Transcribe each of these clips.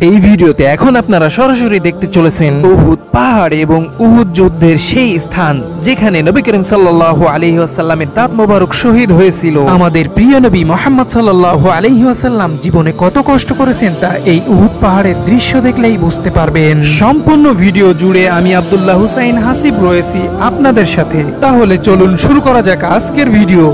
এই ভিডিওতে এখন আপনারা সরাসরি দেখতে চলেছেন উহুদ পাহাড় এবং উহুদ যুদ্ধের সেই স্থান যেখানে নবী করিম সাল্লাল্লাহু আলাইহি ওয়াসাল্লামের দাঁত মোবারক শহীদ হয়েছিল। আমাদের প্রিয় নবী মুহাম্মদ সাল্লাল্লাহু আলাইহি ওয়াসাল্লাম জীবনে কত কষ্ট করেছেন তা এই উহুদ পাহাড়ের দৃশ্য দেখলেই বুঝতে পারবেন। সম্পূর্ণ ভিডিও জুড়ে আমি আব্দুল্লাহ হুসাইন হাসিব রয়েছি আপনাদের সাথে। তাহলে চলুন শুরু করা যাক আজকের ভিডিও।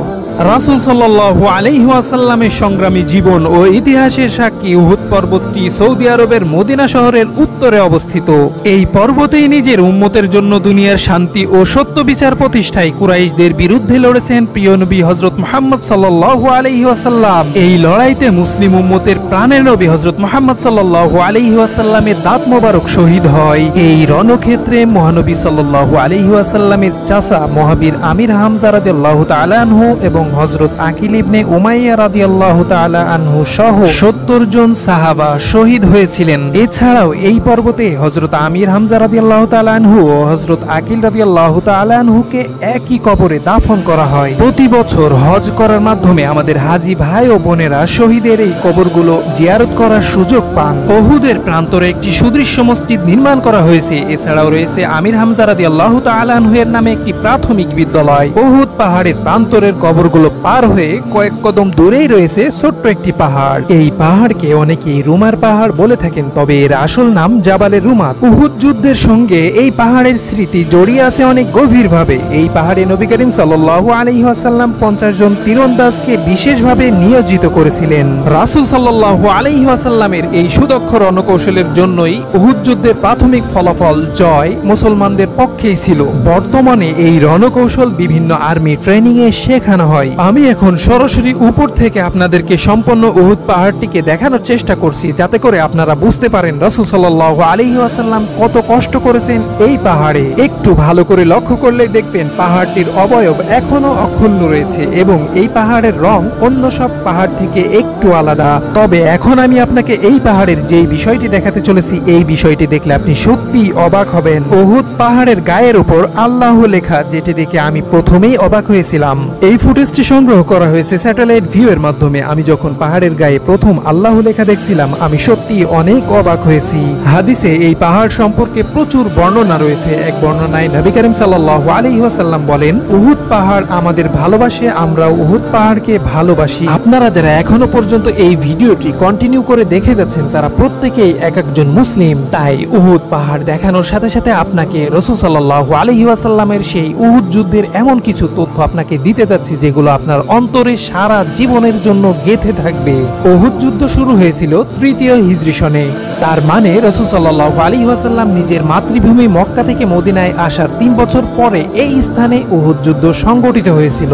রাসূল সাল্লাল্লাহু আলাইহি ওয়াসাল্লামের সংগ্রামী জীবন ও ইতিহাসের সাক্ষী উহুদ পর্বতটি সৌদি আরবের মদিনা শহরের উত্তরে অবস্থিত। এই পর্বতেই নিজের উম্মতের জন্য দুনিয়ার শান্তি ও সত্য বিচার প্রতিষ্ঠায় কুরাইশদের বিরুদ্ধে লড়েছেন প্রিয় নবী হযরত মুহাম্মদ সাল্লাল্লাহু আলাইহি ওয়াসাল্লাম। এই লড়াইতে মুসলিম উম্মতের প্রাণের নবী হযরত মুহাম্মদ সাল্লাল্লাহু আলাইহি ওয়াসাল্লামের দাঁত মোবারক শহীদ হয়। এই রণক্ষেত্রে মহানবী সাল্লাল্লাহু আলাইহি ওয়াসাল্লামের চাচা মহাবীর আমির হামজা রাদিয়াল্লাহু তাআলা আনহু এবং হযরত আকিল ইবনে উমাইয়া রাদিয়াল্লাহু তাআলা আনহু সহ 70 জন সাহাবা শহীদ হয়েছিলেন। এছাড়াও এই পর্বতে হযরত আমির হামজা রাদিয়াল্লাহু তাআলা আনহু ও হযরত আকিল রাদিয়াল্লাহু তাআলা আনহুকে একই কবরে দাফন করা হয়। প্রতি বছর হজ করার মাধ্যমে আমাদের হাজী ভাই ও বোনেরা শহীদের এই কবরগুলো জিয়ারত করার সুযোগ পান। উহুদের প্রান্তরে একটি সুদৃশ্য মসজিদ নির্মাণ করা হয়েছে। এছাড়াও রয়েছে আমির হামজা রাদিয়াল্লাহু তাআলা আনহু এর নামে একটি প্রাথমিক বিদ্যালয়। উহুদ পাহাড়ের প্রান্তরের কবরগুলো পার হয়ে কয়েক কদম দূরেই রয়েছে ছোট্ট একটি পাহাড়। এই পাহাড়কে অনেকেই রুমার পাহাড় বলে থাকেন, তবে এর আসল নাম জাবালে রুমাত। উহুদ যুদ্ধের সঙ্গে এই পাহাড়ের স্মৃতি জড়িয়ে আছে অনেক গভীরভাবে। এই পাহাড়ে নবী করিম সাল্লাল্লাহু আলাইহি ওয়াসাল্লাম 50 জন তীরন্দাজকে বিশেষভাবে নিয়োজিত করেছিলেন। রাসূল সাল্লাল্লাহু আলাইহি ওয়াসাল্লামের এই সুদক্ষ রণকৌশলের জন্যই উহুদ যুদ্ধের প্রাথমিক ফলাফল জয় মুসলমানদের পক্ষেই ছিল। বর্তমানে এই রণকৌশল বিভিন্ন আর্মি ট্রেনিং এ শেখানো হয়। আমি এখন সরাসরি উপর থেকে আপনাদেরকে সম্পূর্ণ উহুদ পাহাড়টিকে দেখানোর চেষ্টা করছি, যাতে করে আপনারা বুঝতে পারেন রাসূল সাল্লাল্লাহু আলাইহি ওয়াসাল্লাম কত কষ্ট করেছেন এই পাহাড়ে। একটু ভালো করে লক্ষ্য করলেই দেখবেন পাহাড়টির অবয়ব এখনো অক্ষুণ্ণ রয়েছে এবং এই পাহাড়ের রং অন্য সব পাহাড় থেকে একটু আলাদা। তবে এখন আমি আপনাকে এই পাহাড়ের যেই বিষয়টি দেখাতে চলেছি, এই বিষয়টি দেখলে আপনি সত্যিই অবাক হবেন। উহুদ পাহাড়ের গায়ের উপর আল্লাহ লেখা, যেটি দেখে আমি প্রথমেই অবাক হয়েছিলাম। এই ফুটেজটি সংগ্রহ করা হয়েছে স্যাটেলাইট ভিউ এর মাধ্যমে। আমি যখন পাহাড়ের গায়ে প্রথম আল্লাহ লেখা দেখছিলাম, আমি সত্যি অনেক অবাক হয়েছি। হাদিসে এই পাহাড় সম্পর্কে প্রচুর বর্ণনা রয়েছে। এক বর্ণনায় নবী করিম সাল্লাল্লাহু আলাইহি ওয়াসাল্লাম বলেন, উহুদ পাহাড় আমাদের ভালোবাসে, আমরা উহুদ পাহাড়কে ভালোবাসি। আপনারা যারা এখনো পর্যন্ত এই ভিডিওটি কন্টিনিউ করে দেখে যাচ্ছেন, তারা প্রত্যেকেই এক একজন মুসলিম। তাই উহুদ পাহাড় দেখানোর সাথে সাথে আপনাকে রাসূল সাল্লাল্লাহু আলাইহি ওয়াসাল্লামের সেই উহুদ যুদ্ধের এমন কিছু তথ্য আপনাকে দিতে যাচ্ছি, যেগুলো আপনার অন্তরে সারা জীবনের জন্য গেঁথে থাকবে। উহুদ যুদ্ধ শুরু হয়েছিল 3য় হিজরি সনে। তার মানে রাসূল সাল্লাল্লাহু আলাইহি ওয়াসাল্লাম নিজের মাতৃভূমি মক্কা থেকে মদিনায় আসার 3 বছর পরে এই স্থানে উহুদ যুদ্ধ সংগঠিত হয়েছিল।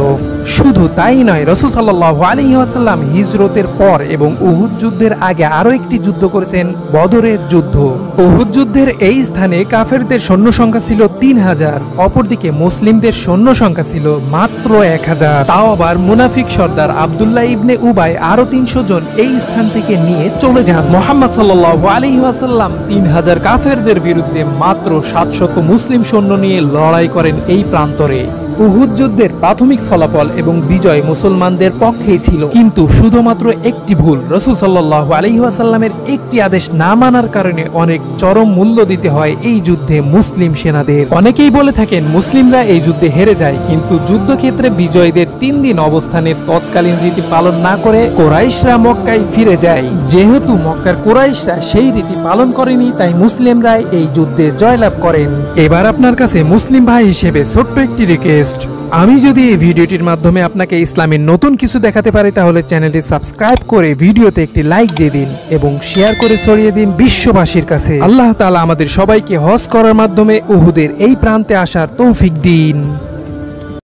শুধু তাই নয়, রাসূল সাল্লাল্লাহু আলাইহি ওয়াসাল্লাম হিজরতের পর এবং উহুদ যুদ্ধের আগে আরো একটি যুদ্ধ করেছেন, বদরের যুদ্ধ। উহুদ যুদ্ধের এই স্থানে কাফেরদের সৈন্য সংখ্যা ছিল 3000, অপরদিকে মুসলিমদের সৈন্য সংখ্যা ছিল মাত্র 1000। তাও আবার মুনাফিক সর্দার আব্দুল্লাহ ইবনে উবাই আরো 300 জন এই স্থান থেকে নিয়ে চলে যান। মুহাম্মদ সাল্লাল্লাহু আলাইহি ওয়াসাল্লাম 3000 কাফেরদের বিরুদ্ধে মাত্র 700 মুসলিম সৈন্য নিয়ে লড়াই করেন এই প্রান্তরে। উহুদ যুদ্ধের প্রাথমিক ফলাফল এবং বিজয় মুসলমানদের পক্ষেই ছিল, কিন্তু শুধুমাত্র একটি ভুল, রাসূল সাল্লাল্লাহু আলাইহি ওয়াসাল্লামের একটি আদেশ না মানার কারণে অনেক চরম মূল্য দিতে হয় এই যুদ্ধে মুসলিম সেনাদের। অনেকেই বলে থাকেন মুসলিমরা এই যুদ্ধে হেরে যায়, কিন্তু যুদ্ধক্ষেত্রে বিজয়ীদের 3 দিন অবস্থানের তৎকালীন রীতি পালন না করে কুরাইশরা মক্কায় ফিরে যায়। যেহেতু মক্কার কুরাইশরা সেই রীতি পালন করেনি, তাই মুসলিমরা এই যুদ্ধে জয়লাভ করেন। এবার আপনার কাছে মুসলিম ভাই হিসেবে ছোট্ট একটি রিকোয়েস্ট, আমি যদি এই ভিডিওটির মাধ্যমে আপনাকে ইসলামের নতুন কিছু দেখাতে পারি, তাহলে চ্যানেলটি সাবস্ক্রাইব করে ভিডিওতে একটি লাইক দিয়ে দিন এবং শেয়ার করে ছড়িয়ে দিন বিশ্ববাসীর কাছে। আল্লাহ তাআলা আমাদের সবাইকে হজ করার মাধ্যমে উহুদের এই প্রান্তে আসার তৌফিক দিন।